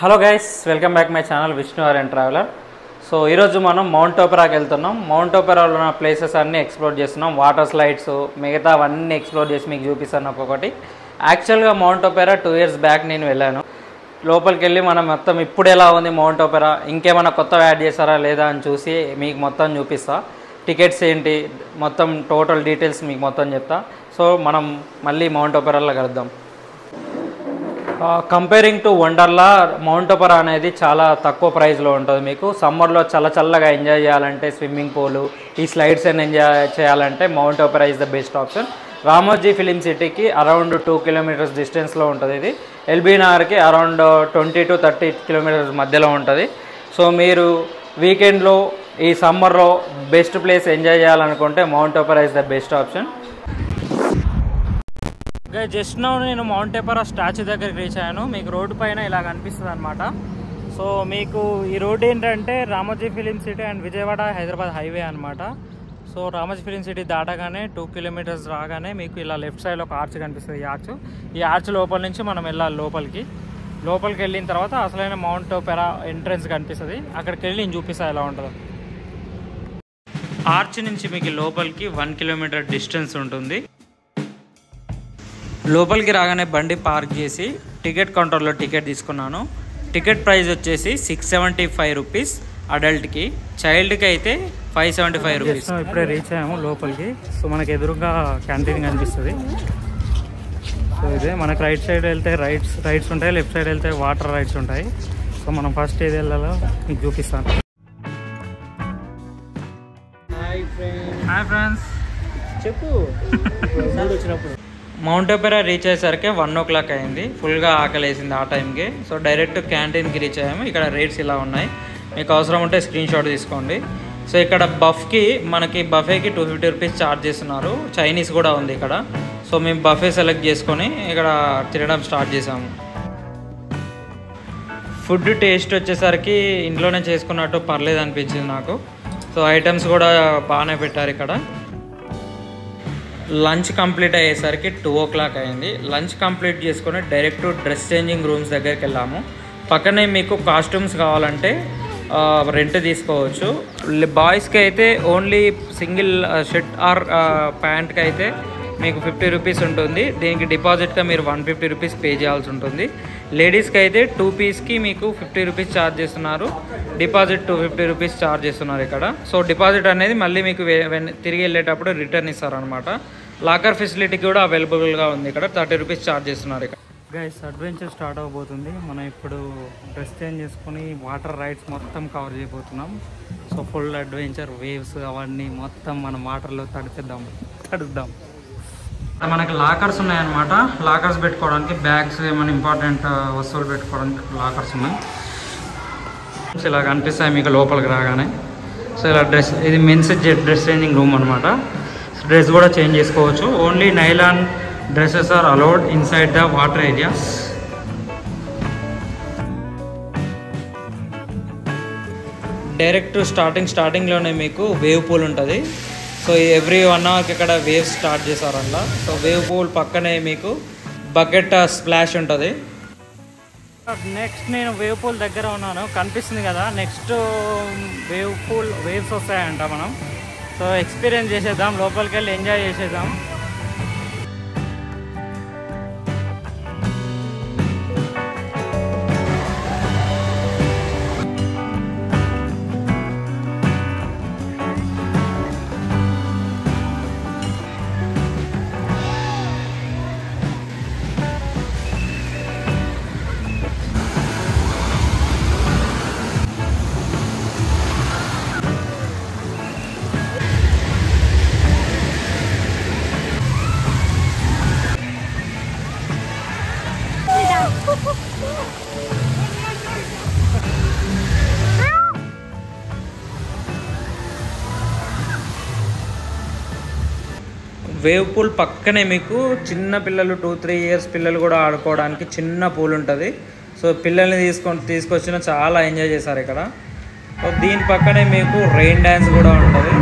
Hello guys, welcome back my channel Vishnu R and traveller. So ఈరోజు మనం mount ఓపెరాకి వెళ్తున్నాం. Mount ఓపెరాలో ఉన్న ప్లేసెస్ అన్నీ ఎక్స్ప్లోర్ చేస్తున్నాం. వాటర్ స్లైడ్స్ మిగతా అవన్నీ ఎక్స్ప్లోర్ చేసి మీకు చూపిస్తాను ఒక్కొక్కటి. యాక్చువల్గా మౌంట్ ఓపెరా 2 years బ్యాక్ నేను వెళ్ళాను. లోపలికి వెళ్ళి మనం మొత్తం ఇప్పుడు ఎలా ఉంది మౌంట్ ఓపెరా, ఇంకేమైనా కొత్తగా యాడ్ చేస్తారా లేదా అని చూసి మీకు మొత్తం చూపిస్తా. టికెట్స్ ఏంటి, మొత్తం టోటల్ డీటెయిల్స్ మీకు మొత్తం చెప్తా. సో మనం మళ్ళీ మౌంట్ ఓపెరాలో కలుద్దాం. Comparing to Wonderla, mount Opera అనేది చాలా తక్కువ ప్రైస్లో ఉంటుంది. మీకు సమ్మర్లో చల్లగా ఎంజాయ్ చేయాలంటే స్విమ్మింగ్ పూలు, ఈ స్లైడ్స్ అని ఎంజాయ్ చేయాలంటే mount Opera is the best option. Ramoji film సిటీకి అరౌండ్ 2 kilometers డిస్టెన్స్లో ఉంటుంది. ఇది ఎల్బీ నగర్కి అరౌండ్ 20 to 30 kilometers మధ్యలో ఉంటుంది. సో మీరు వీకెండ్లో ఈ సమ్మర్లో బెస్ట్ ప్లేస్ ఎంజాయ్ చేయాలనుకుంటే mount Opera is the best option. Just now నేను మౌంట్ ఓపెరా స్టాచ్యూ దగ్గరికి రీచ్ అయ్యాను. మీకు రోడ్డు పైన ఇలా కనిపిస్తుంది అనమాట. సో మీకు ఈ రోడ్ ఏంటంటే Ramoji film city and Vijayawada Hyderabad highway అనమాట. సో రామోజీ ఫిలిం సిటీ దాటగానే 2 kilometers రాగానే మీకు ఇలా లెఫ్ట్ సైడ్లో ఒక ఆర్చ్ కనిపిస్తుంది. ఈ ఆర్చ్ లోపల నుంచి మనం వెళ్ళాలి లోపలికి వెళ్ళిన తర్వాత అసలైన మౌంట్ ఓపెరా ఎంట్రన్స్ కనిపిస్తుంది. అక్కడికి వెళ్ళి నేను చూపిస్తాను ఎలా ఉంటుందో. ఆర్చ్ నుంచి మీకు లోపలికి 1 kilometer డిస్టెన్స్ ఉంటుంది. లోపలికి రాగానే బండి పార్క్ చేసి టికెట్ కౌంటర్లో టికెట్ తీసుకున్నాను. టికెట్ ప్రైస్ వచ్చేసి 675 rupees అడల్ట్కి, చైల్డ్కి అయితే 575 rupees. ఇప్పుడే రీచ్ అయ్యాము లోపలికి. సో మనకి ఎదురుగా క్యాంటీన్ కనిపిస్తుంది. సో ఇదే మనకి రైట్ సైడ్ వెళ్తే రైడ్స్ ఉంటాయి, లెఫ్ట్ సైడ్ వెళ్తే వాటర్ రైడ్స్ ఉంటాయి. సో మనం ఫస్ట్ ఏది వెళ్ళాలో మీకు చూపిస్తాను. హాయ్ ఫ్రెండ్స్, చెప్పు వచ్చినప్పుడు. మౌంట్ ఓపెరా రీచ్ అయ్యేసరికి 1 o'clock అయింది. ఫుల్గా ఆకలేసింది ఆ టైంకి. సో డైరెక్ట్ క్యాంటీన్కి రీచ్ అయ్యాము. ఇక్కడ రేట్స్ ఇలా ఉన్నాయి, మీకు అవసరం ఉంటే స్క్రీన్ షాట్ తీసుకోండి. సో ఇక్కడ మనకి బఫేకి 250 rupees ఛార్జ్ చేస్తున్నారు. చైనీస్ కూడా ఉంది ఇక్కడ. సో మేము బఫే సెలెక్ట్ చేసుకొని ఇక్కడ తినడం స్టార్ట్ చేసాము. ఫుడ్ టేస్ట్ వచ్చేసరికి ఇంట్లోనే చేసుకున్నట్టు పర్లేదు అనిపించింది నాకు. సో ఐటమ్స్ కూడా బాగానే పెట్టారు ఇక్కడ. లంచ్ కంప్లీట్ అయ్యేసరికి 2 o'clock అయింది. లంచ్ కంప్లీట్ చేసుకొని డైరెక్ట్ డ్రెస్ చేంజింగ్ రూమ్స్ దగ్గరికి వెళ్ళాము. పక్కనే మీకు కాస్ట్యూమ్స్ కావాలంటే రెంట్ తీసుకోవచ్చు. బాయ్స్కి అయితే ఓన్లీ సింగిల్ షర్ట్ ఆర్ ప్యాంట్కి అయితే మీకు 50 rupees ఉంటుంది. దీనికి డిపాజిట్గా మీరు 150 rupees పే చేయాల్సి ఉంటుంది. లేడీస్కి అయితే 2 pieceకి మీకు 50 rupees ఛార్జ్ చేస్తున్నారు. డిపాజిట్ 250 rupees ఛార్జ్ చేస్తున్నారు ఇక్కడ. సో డిపాజిట్ అనేది మళ్ళీ మీకు తిరిగి వెళ్ళేటప్పుడు రిటర్న్ ఇస్తారనమాట. లాకర్ ఫెసిలిటీ కూడా అవైలబుల్గా ఉంది ఇక్కడ. 30 rupees ఛార్జ్ చేస్తున్నారు ఇక్కడ. గైస్, అడ్వెంచర్ స్టార్ట్ అవబోతుంది. మనం ఇప్పుడు డ్రెస్ చేంజ్ చేసుకుని వాటర్ రైడ్స్ మొత్తం కవర్ చేయబోతున్నాం. సో ఫుల్ అడ్వెంచర్, వేవ్స్ అవన్నీ మొత్తం మనం వాటర్లో తడుద్దాం. మనకి లాకర్స్ ఉన్నాయన్నమాట. లాకర్స్ పెట్టుకోవడానికి బ్యాగ్స్, ఏమైనా ఇంపార్టెంట్ వస్తువులు పెట్టుకోవడానికి లాకర్స్ ఉన్నాయి. ఇలా కనిపిస్తాయి మీకు లోపలికి రాగానే. సో ఇలా ఇది మెన్స్ డ్రెస్ చేంజింగ్ రూమ్ అనమాట. డ్రెస్ కూడా చేంజ్ చేసుకోవచ్చు. Only nylon dresses are allowed inside the water areas. Direct స్టార్టింగ్లోనే మీకు వేవ్ పూల్ ఉంటుంది. సో ఎవ్రీ 1 hourకి ఇక్కడ వేవ్స్ స్టార్ట్ చేశారల్లా. సో వేవ్ పూల్ పక్కనే మీకు బకెట్ స్ప్లాష్ ఉంటుంది. నెక్స్ట్ నేను వేవ్ పూల్ దగ్గర ఉన్నాను, కనిపిస్తుంది కదా. నెక్స్ట్ వేవ్స్ వస్తాయంట. మనం సో ఎక్స్పీరియన్స్ చేసేద్దాం, లోపలికి వెళ్ళి ఎంజాయ్ చేసేద్దాం. వేవ్ పూల్ పక్కనే మీకు చిన్న పిల్లలు 2-3 ఇయర్స్ పిల్లలు కూడా ఆడుకోవడానికి చిన్న పూల్ ఉంటుంది. సో పిల్లల్ని తీసుకొచ్చిన చాలా ఎంజాయ్ చేశారు ఇక్కడ. సో దీని పక్కనే మీకు రెయిన్ డ్యాన్స్ కూడా ఉంటుంది.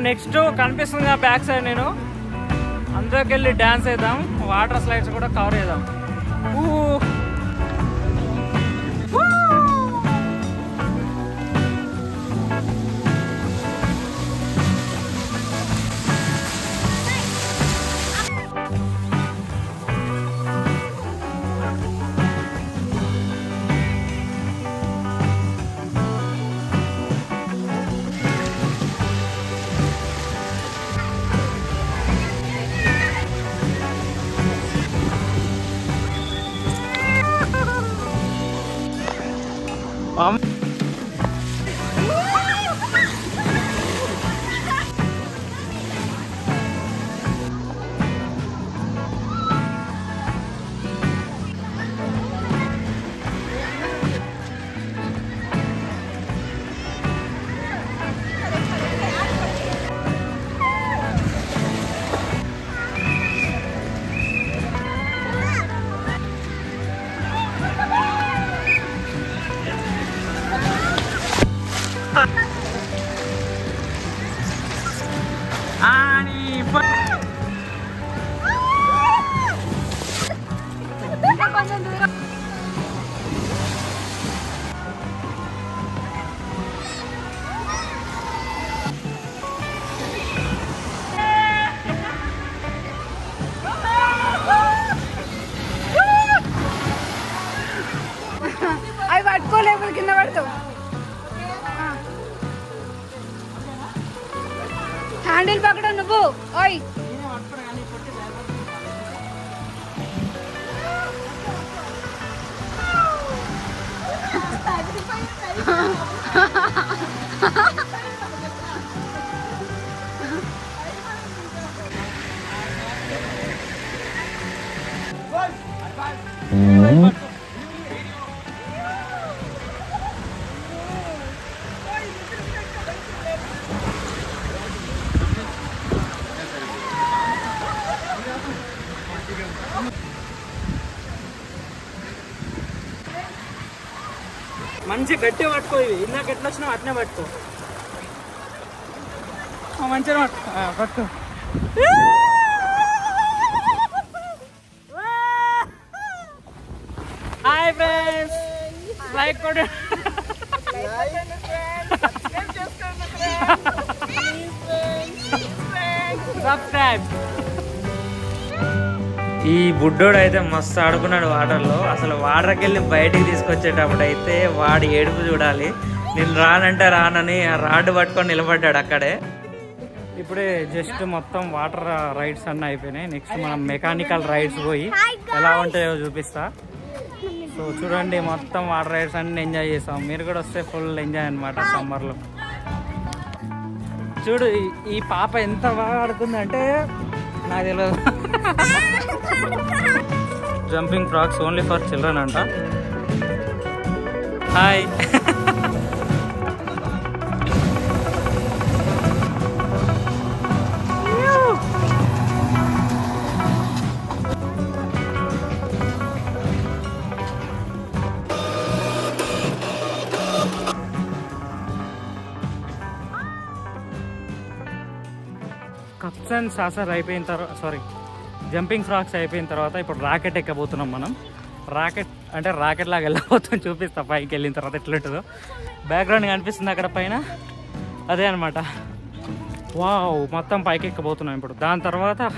నెక్స్ట్ కనిపిస్తుంది బ్యాక్ సైడ్, నేను అందులోకి వెళ్ళి డ్యాన్స్ వేద్దాం, వాటర్ స్లైడ్స్ కూడా కవర్ చేద్దాం. అవి పట్టుకోలేకపోతే కింద పడతావు. హ్యాండిల్ పక్కన నువ్వు. ఓయ్ మంచి గట్టి పట్టుకో, ఇవి ఇందాక ఎట్లా వచ్చినా అట్నే పట్టుకో, మంచిగా పట్టుకో. హాయ్ ఫ్రెండ్స్, లైక్ కొడు, సబ్స్క్రైబ్. ఈ బుడ్డోడు అయితే మస్తు ఆడుకున్నాడు వాటర్లో. అసలు వాటర్కి వెళ్ళి బయటికి తీసుకొచ్చేటప్పుడు అయితే వాడి ఏడుపు చూడాలి. నేను రానంటే రానని ఆ రాడ్ పట్టుకొని నిలబడ్డాడు అక్కడే. ఇప్పుడే జస్ట్ మొత్తం వాటర్ రైడ్స్ అన్నీ అయిపోయినాయి. నెక్స్ట్ మనం మెకానికల్ రైడ్స్ పోయి ఎలా ఉంటాయో చూపిస్తా. సో చూడండి, మొత్తం వాటర్ రైడ్స్ అన్నీ ఎంజాయ్ చేస్తాం. మీరు కూడా వస్తే ఫుల్ ఎంజాయ్ అనమాట సమ్మర్లో. చూడు ఈ పాప ఎంత బాగా ఆడుకుందంటే నాకు తెలియదు. Jumping frocks only for children అంట. హాయ్. కప్స్ అండ్ సాసర్ అయిపోయిన తర్వాత, జంపింగ్ ఫ్రాక్స్ అయిపోయిన తర్వాత ఇప్పుడు రాకెట్ ఎక్కబోతున్నాం మనం. రాకెట్ అంటే రాకెట్ లాగా వెళ్ళబోతాం, చూపిస్తా పైకి వెళ్ళిన తర్వాత ఎట్లుంటుందో. బ్యాక్గ్రౌండ్ కనిపిస్తుంది అక్కడ పైన, అదే అనమాట. వావ్, మొత్తం పైకి ఎక్కబోతున్నాం ఇప్పుడు. దాని తర్వాత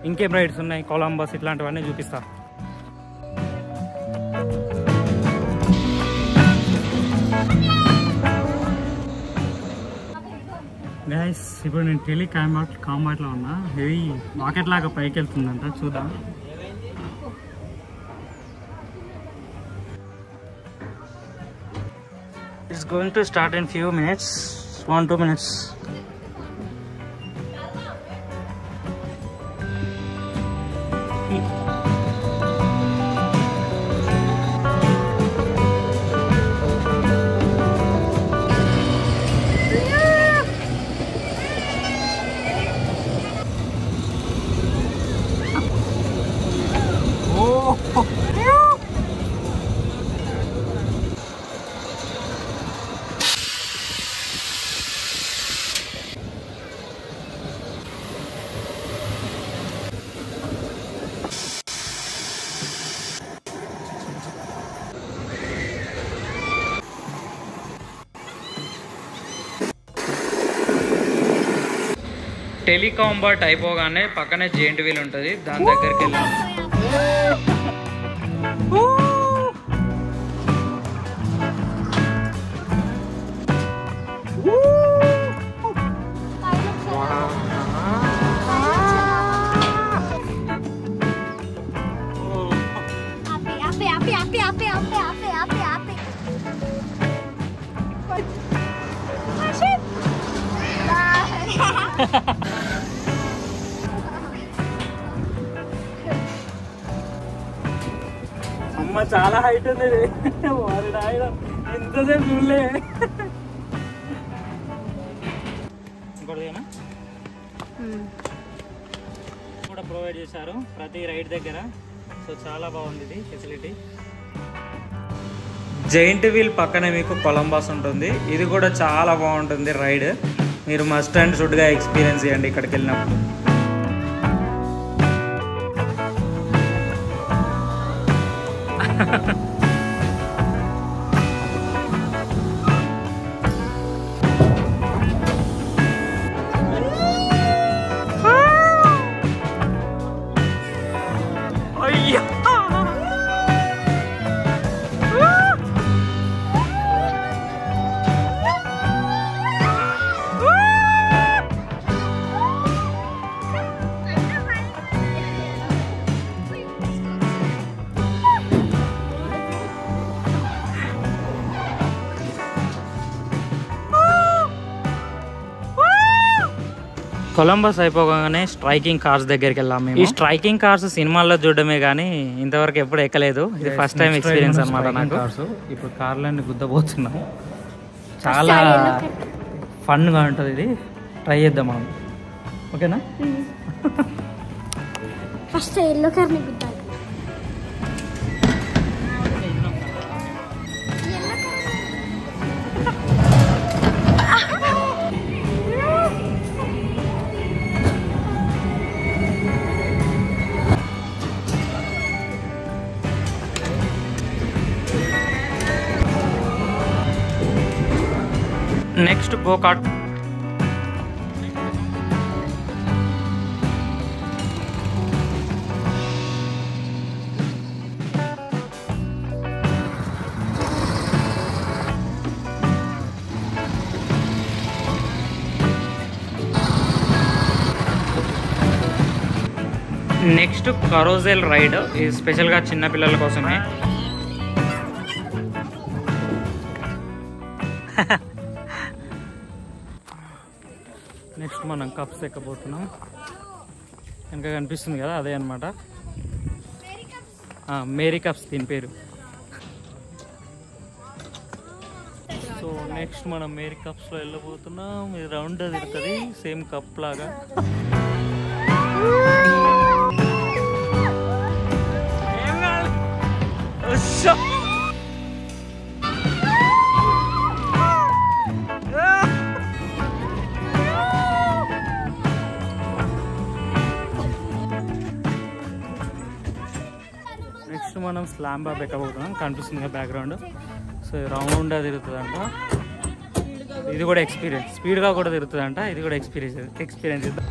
ఇంకేం రైడ్స్ ఉన్నాయి, కొలంబస్ ఇట్లాంటివన్నీ చూపిస్తా. గైస్, ఇప్పుడు నేను కాంబాట్లో ఉన్నా. హెవీ రాకెట్ లాగా పైకి వెళ్తుందంట, చూద్దాం. It's going to start in few minutes, 1-2 minutes. టెలికాంబాట్ అయిపోగానే పక్కనే జెయింట్ వీల్ ఉంటుంది, దాని దగ్గరికి వెళ్ళాం. అమ్మ చాలా హైట్ ఉంది, ఎంతసేపు చూడలే. ఇంకోటిదేనా కూడా ప్రొవైడ్ చేశారు ప్రతి రైడ్ దగ్గర. సో చాలా బాగుంది ఇది ఫెసిలిటీ. జైంట్ వీల్ పక్కనే మీకు కొలంబస్ ఉంటుంది, ఇది కూడా చాలా బాగుంటుంది రైడ్. మీరు మస్ట్ అండ్ షుడ్గా ఎక్స్పీరియన్స్ చేయండి ఇక్కడికి వెళ్ళినప్పుడు. కొలంబస్ అయిపోగానే స్ట్రైకింగ్ కార్స్ దగ్గరికి వెళ్ళాము. ఈ స్ట్రైకింగ్ కార్స్ సినిమాల్లో చూడడమే కానీ ఇంతవరకు ఎప్పుడు ఎక్కలేదు, ఇది ఫస్ట్ టైం ఎక్స్పీరియన్స్ అనమాట నాకు. ఇప్పుడు కార్లన్నీ గుద్దబోతున్నాం, చాలా ఫన్గా ఉంటుంది, ఇది ట్రై చేద్దాం మనం. ఓకేనా? ఫస్ట్ ఎల్లో కార్ని గుద్దాలి. Next go-kart. నెక్స్ట్ కరోజెల్ రైడ్, ఇది స్పెషల్గా చిన్నపిల్లల కోసమే. నెక్స్ట్ మనం కప్స్ ఎక్కబోతున్నాం, వెనక కనిపిస్తుంది కదా అదే అనమాట, మేరీ కప్స్ దీని పేరు. సో నెక్స్ట్ మనం మేరీ కప్స్లో వెళ్ళబోతున్నాం. ఇది రౌండ్ తిరుగుతుంది సేమ్ కప్ లాగా. నెక్స్ట్ మనం స్లామ్ బాబ్ ఎక్కబోతున్నాం, కనిపిస్తుంది బ్యాక్గ్రౌండ్. సో రౌండ్ తిరుగుతుందంట, ఇది కూడా ఎక్స్పీరియన్స్. స్పీడ్గా కూడా తిరుగుతుందంట, ఇది కూడా ఎక్స్పీరియన్స్ ఇద్దాం.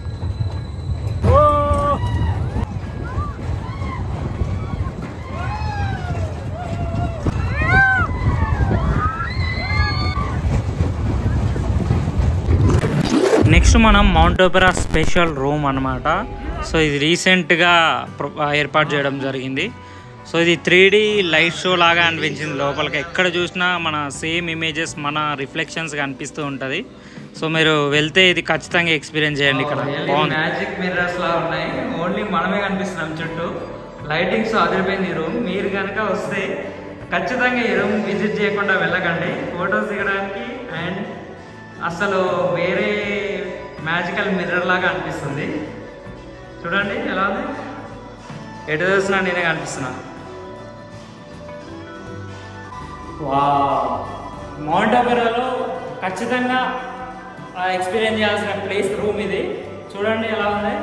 నెక్స్ట్ మనం మౌంట్ ఓపెరా స్పెషల్ రూమ్ అనమాట. సో ఇది రీసెంట్గా ఏర్పాటు చేయడం జరిగింది. సో ఇది 3D లైట్ షో లాగా అనిపించింది. లోపలికి ఎక్కడ చూసినా మన సేమ్ ఇమేజెస్, మన రిఫ్లెక్షన్స్ కనిపిస్తూ ఉంటుంది. సో మీరు వెళ్తే ఇది ఖచ్చితంగా ఎక్స్పీరియన్స్ చేయండి. ఇక్కడ మ్యాజిక్ మిర్రర్స్ లా ఉన్నాయి. ఓన్లీ మనమే కనిపిస్తున్నాం చుట్టూ. లైటింగ్స్ అదిరిపోయింది ఈ రూమ్. మీరు కనుక వస్తే ఖచ్చితంగా ఈ రూమ్ విజిట్ చేయకుండా వెళ్ళకండి. ఫొటోస్ దిగడానికి అండ్ అసలు వేరే మ్యాజికల్ మిర్రర్ లాగా అనిపిస్తుంది. చూడండి ఎలా ఉంది. ఎటు చూసినా నేనే కనిపిస్తున్నా. మౌంట్ ఒపెరాలో ఖచ్చితంగా ఎక్స్పీరియన్స్ చేయాల్సిన ప్లేస్ రూమ్ ఇది. చూడండి ఎలా ఉంది.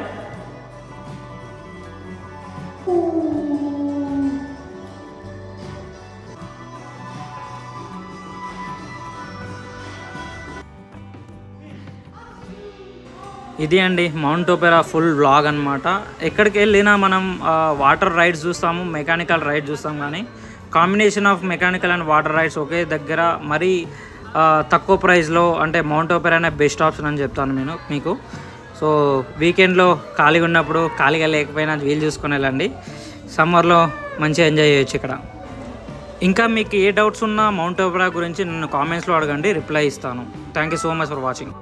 ఇది అండి మౌంట్ ఒపెరా ఫుల్ వ్లాగ్ అనమాట. ఎక్కడికి వెళ్ళినా మనం వాటర్ రైడ్స్ చూస్తాము, మెకానికల్ రైడ్ చూస్తాం, కానీ combination of mechanical and water rides ఒకే దగ్గర మరీ తక్కువ ప్రైస్లో అంటే మౌంట్ ఒపెరా అనే బెస్ట్ ఆప్షన్ అని చెప్తాను నేను మీకు. సో వీకెండ్లో ఖాళీగా ఉన్నప్పుడు, ఖాళీగా లేకపోయినా వీలు చూసుకొని వెళ్ళండి. సమ్మర్లో మంచిగా ఎంజాయ్ చేయొచ్చు ఇక్కడ. ఇంకా మీకు ఏ డౌట్స్ ఉన్నా మౌంట్ ఒపెరా గురించి నన్ను కామెంట్స్లో అడగండి, రిప్లై ఇస్తాను. Thank you so much for watching.